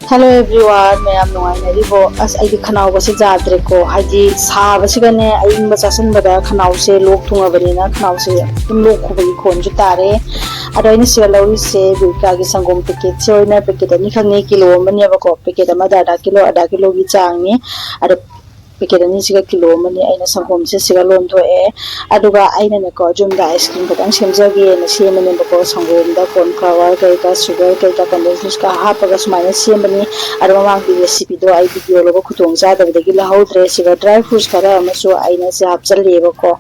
Hello everyone, mayam nuainaribo as aidi khanau basi jadre ko haidi sa basi gane aing ba chasan bada khanau se lok thunga bani na khanau se lok khubagi khon ju tare ado ini sira lawi se bilka gi sangom packet se oina packet ani khangne kilo mani ba ko packet ama da kilo gi chang ni ado packet ani siga kilo mani aina sangom se siga lon tho e aduga aina ne ko jum da ice cream kadang semjage na semani ba ko sangom da corn flour kai ka sugar kai ka condensed ka ha pa ga sumaina semani ado mang di recipe do ai video lo ko thong ja da gi la ho tre siga dry fruits kara ama so aina se hap chal le ba ko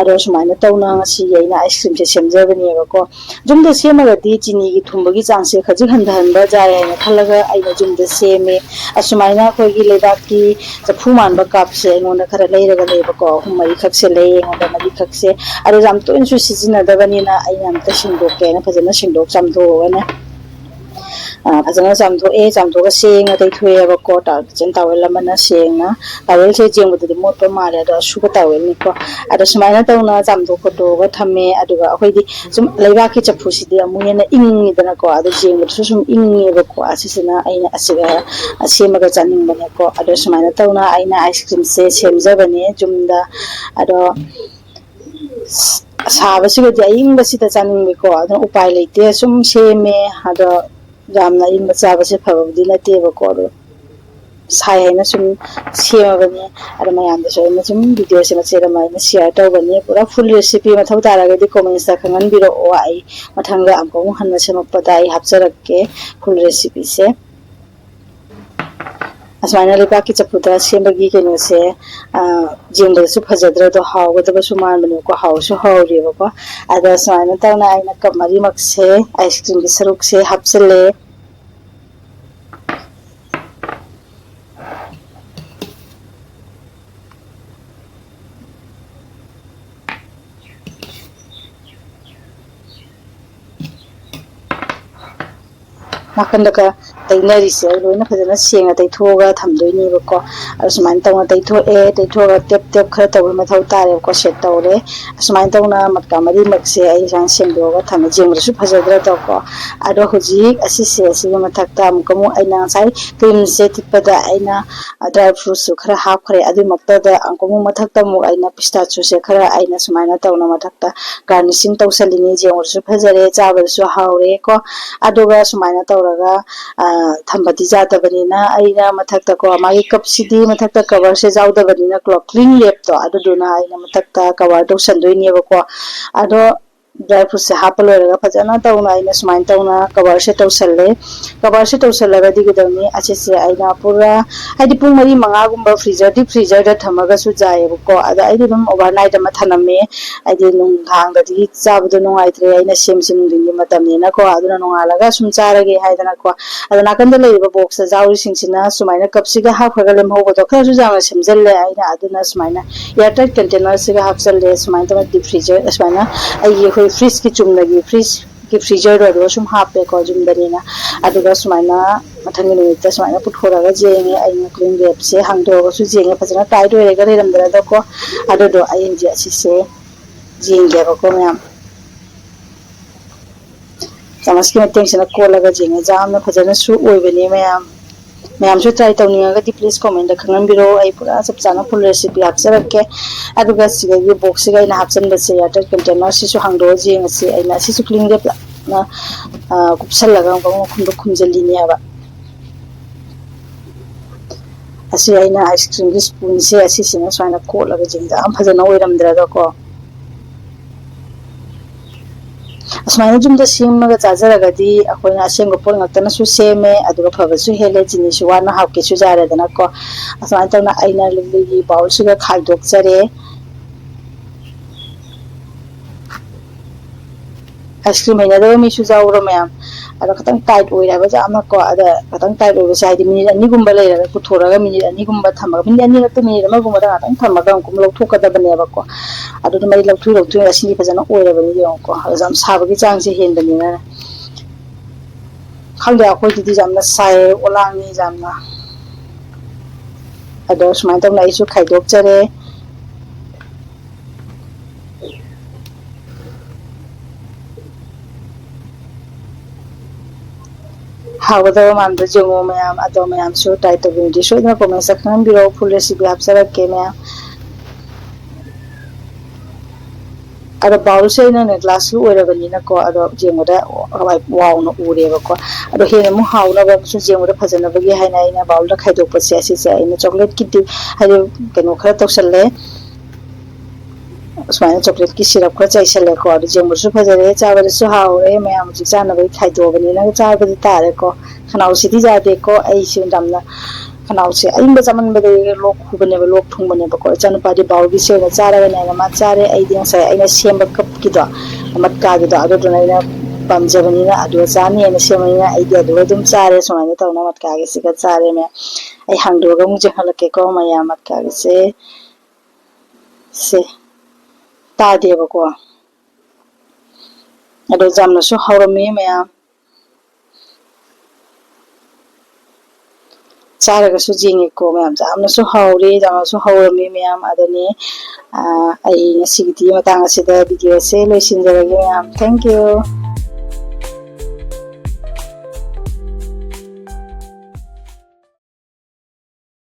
ado sumaina tawna ngasi aina ice cream se semjabani ba ko jum da sema ga di chini gi thumba gi chang se khaji han han ba ja ya na khalaga aina jum da seme asumaina ko gi lebaak ki chafu man ba kap se ngon khara leira ga le ba ko humai khak se le ngon da mari khak se ado jam to in su sijina da bani na aina am ta singdo ke na phajana singdo cham do na phajana cham do ga seng a dai thue ba ko ta chen tawel lamana seng na tawel se jeng bu di mot pa mare da su ko tawel ni ko ado sumaina tawna cham do ko to ga thame adu ga khoi di sum lebaak ki chafu si di amu na ing ni da ko ado jeng bu su sum ing ni ba ko asisina aina asiga asema ga chaning ba ko ado sumaina tawna aina ice cream se semja bani jumda ado साब से अयिंग चानी को उपाय लेते सूम सेमे अयिंग चाब से फबदी नातेबको साई है सूम सेमबने ma'am सूम video से मचेरम share तौबने पूरा फुल रेसिपी मथौ तारगदी कमेंट्स खंगनबिरो आई मथंग अमको हन्ना सेमपदा हापचरके फुल रेसिपी से असमाना लेबाक की चफुदा सेमबगी केनो से जिंगदसु फजद्र तो हावगदबसु मानबने को हावसु हावरेबको अदा असमाना तवना आइना कप मरी मक से आइसक्रीम की सरुक से हपचले नाकंदका तैनरी से लोइना फजना सेंगा तैथोगा थमदोइनीबको असमान तौना तैथोगा टेप टेप खरा तब मथौ तारेबको सेट तौरे असमान तौना मटका मरी मक्से आई जान सेंदोगा थम जेंगरसु फजद्र तको आदो हुजी असिसे असिगे मथक्ता अमकमु आइना साइ क्रीम से तिपदा आइना ड्राई फ्रूट्स खरा हाफ खरे अदि मक्तदा अमकमु मथक्ता मु आइना पिस्ताचु से खरा आइना सुमाइना तौना मथक्ता गार्निशिंग तौसलिनी जेंगरसु फजरे चाबरसु हावरे को आदोगा सुमाइना तौरगा थम्बदी जादबनीना आइना मथक्ता को मागी कपसिदी मथक्ता कवर से जाउदबनीना क्लिंग लेप तो अदुना आइना मथक्ता कवर दो संदोइनेबको अदो ड्राई फ्रूट से हाप लोरगा फजना तौना आइना सुमाइन तौना कवर से तौसलगदी गदवनी अच्छे से आइना पूरा आइदि पुंग मरी मंगा गुंबा फ्रीजर दा थमगा सु जायबको अदा आइदि दम ओवरनाइट मा थनमे आइदि नुंग धांगदि चाबदो नुंगाइत्रे आइना सेमसिन नुंगिंगि मतमनेना को अदुना नुंगालगा सुम चारगे हाइदना को अदना कंद लेबा बॉक्स जाउरि सिंसिना सुमाइना कपसिगा हाफगा लेमहोबदो खरसु जांगा सेमजल्ले आइना अदुना सुमाइना एयरटाइट कंटेनर सिगा हाफचल्ले सुमाइना तमा डीप फ्रीजर सुमाइना आई फ्रिज की चुमनगी फ्रिज की फ्रीजर रो सुम हापे को जुमदनीना अदुगा सुमाइना मथंग निमित्त सुमाइना पुथोरागा जेंगे आइना क्लीन रेप से हांगदोगा सु जेंगे फजना टाइट होएगा रेरमदरा दको अदुदो आइंजे असिसे जेंगे बको मैम चमच की मतेंग से कोलगा जेंगे जामना फजना सु ओइबनी मैम सु ट्राई तौनिंगदी प्लीज कमेंट दा खंगनबिरो आई पूरा सब चाना फुल रेसिपी हापचरके अदुगा सिगि बॉक्स सिगा ina hapchanbase एयरटाइट कंटेनर सिसु हांगदो जेंगसे आइना सिसु क्लीन रेप ना कुपसलगा गंग खुंदो खुंजलिनी हबा असी आइना आइसक्रीम की स्पून से असी सिना स्वाइना कोलगा जेंगा am फजना ओइरमद्रा को असमाइना जुमदा सेमगा चाजरगदी अखोइना असेंगो पोल ngakta su seme aduga phabasu hele jini su wana hapke su jare dana ko asmaina tawna aina ligi bowl suga khaidok jare ice cream aina do mi su jawro ma'am ada katang tight oira ja ama ko ada katang tight oira sai di minute ani gumba leira ku thoraga minute ani gumba thamaga minute ani lakta minute ma gumba da katang thamaga kum lok thoka da bane ba ko adu mai lok thu asini phajana oira bani yo ko jam sabagi chang se hen bani na khangda khoi di jamna sai olangi jamna ado smai tong lai su khaidok jare ꯍꯥꯎꯒꯗꯕ ꯃꯥꯟꯕ ꯌꯦꯡꯉꯣ ꯃꯌꯥꯝ ꯑꯗꯣ ꯃꯌꯥꯝꯁꯨ try ꯇꯧꯕꯤꯔꯗꯤ ꯁꯣꯏꯗꯅ ꯀꯣꯃꯦꯟꯇ ꯈꯪꯍꯟꯕꯤꯔꯛꯑꯣ ꯐꯨꯜ recipe ꯍꯥꯞꯆꯔꯛꯀꯦ ꯃꯌꯥꯝ ꯑꯗꯣ ꯕꯥꯎꯜꯁꯦ ꯑꯩꯅꯅꯦ ꯒ꯭ꯂꯥꯁꯁꯨ ꯑꯣꯏꯔꯕꯅꯤꯅꯀꯣ ꯑꯗꯣ ꯌꯦꯡꯕꯗ ꯋꯥꯎꯅ ꯎꯔꯦꯕꯀꯣ ꯑꯗꯣ ꯍꯦꯟꯅ ꯑꯃꯨꯛ ꯍꯥꯎꯅꯕ ꯑꯃꯁꯨꯡ ꯌꯦꯡꯕꯗ ꯐꯖꯅꯕꯒꯤ ꯍꯥꯏꯅ ꯑꯩꯅ ꯕꯥꯎꯜꯗ ꯈꯥꯏꯗꯣꯛꯄꯁꯦ ꯑꯁꯤꯁꯦ ꯑꯩꯅ ꯆꯣꯀ꯭ꯂꯦꯠꯀꯤ ꯍꯥꯏꯗꯤ ꯀꯩꯅꯣ ꯈꯔ ꯇꯧꯁꯜꯂꯦ ꯁꯨꯃꯥꯏꯅ ꯆꯣꯀ꯭ꯂꯦꯠꯀꯤ ꯁꯤꯔꯞ ꯈꯔ ꯆꯥꯏꯁꯜꯂꯦꯀꯣ ꯑꯗꯨ ꯌꯦꯡꯕꯁꯨ ꯐꯖꯔꯦ ꯆꯥꯕꯗꯁꯨ ꯍꯥꯎꯔꯦ ꯃꯌꯥꯝ ꯍꯧꯖꯤꯛ ꯆꯥꯅꯕꯒꯤ ꯈꯥꯏꯗꯣꯛꯑꯕꯅꯤꯅ ꯆꯥꯕꯗꯤ ꯇꯥꯔꯦꯀꯣ ꯈꯅꯥꯎꯁꯤꯗꯤ ꯌꯥꯗꯦꯀꯣ ꯑꯩꯁꯨ ꯌꯥꯝꯅ ꯈꯅꯥꯎꯁꯦ ꯑꯏꯪꯕ ꯆꯥꯃꯟꯕꯗꯒꯤ ꯂꯣꯛ ꯈꯨꯕꯅꯦꯕ ꯂꯣꯛ ꯊꯨꯡꯕꯅꯦꯕꯀꯣ ꯏꯆꯥꯅꯨꯄꯥꯗꯤ ꯕꯥꯎꯜꯒꯤꯁꯦ ꯑꯣꯏꯅ ꯆꯥꯔꯒꯅꯦ ꯑꯩꯅ ꯃꯥ ꯆꯥꯔꯦ ꯑꯩꯗꯤ ꯉꯁꯥꯏ ꯑꯩꯅ ꯁꯦꯝꯕ ꯀꯞꯀꯤꯗꯣ ꯃꯠꯀꯥꯒꯤꯗꯣ ꯑꯗꯨꯗꯨꯅ ꯑꯩꯅ ꯄꯥꯝꯖꯕꯅꯤꯅ ꯑꯗꯨꯒ ꯆꯥꯅꯤꯅ ꯁꯦꯝꯕꯅꯤꯅ ꯑꯩꯗꯤ ꯑꯗꯨꯒ ꯑꯗꯨꯝ ꯆꯥꯔꯦ ꯁꯨꯃꯥꯏꯅ ꯇꯧꯅ ꯃꯠꯀꯥꯒꯤꯁꯤꯒ ꯆꯥꯔꯦ ꯃꯌꯥꯝ ꯑꯩ ꯍꯥꯡꯗꯣꯛꯑꯒ ꯑꯃꯨꯛ ꯌꯦꯡꯍꯜꯂꯛꯀꯦꯀꯣ ꯃꯌꯥꯝ ꯃꯠꯀꯥꯒꯤꯁꯦ ꯁꯦ ꯇꯥꯗꯦꯕꯀꯣ ꯑꯗꯣ ꯌꯥꯝꯅꯁꯨ ꯍꯥꯎꯔꯝꯃꯤ ꯃꯌꯥꯝ ꯆꯥꯔꯒꯁꯨ ꯌꯦꯡꯉꯦꯀꯣ ꯃꯌꯥꯝ ꯌꯥꯝꯅꯁꯨ ꯍꯥꯎꯔꯤ ꯌꯥꯝꯅꯁꯨ ꯍꯧꯔꯝꯃꯤ ꯃꯌꯥꯝ ꯑꯗꯨꯅꯤ ꯑꯩ ꯉꯁꯤꯒꯤꯗꯤ ꯃꯇꯥꯡ ꯑꯁꯤꯗ ꯚꯤꯗꯤꯑꯣꯁꯦ ꯂꯣꯏꯁꯤꯟꯖꯔꯒꯦ ꯃꯌꯥꯝ ꯊꯦꯡꯛ ꯌꯨ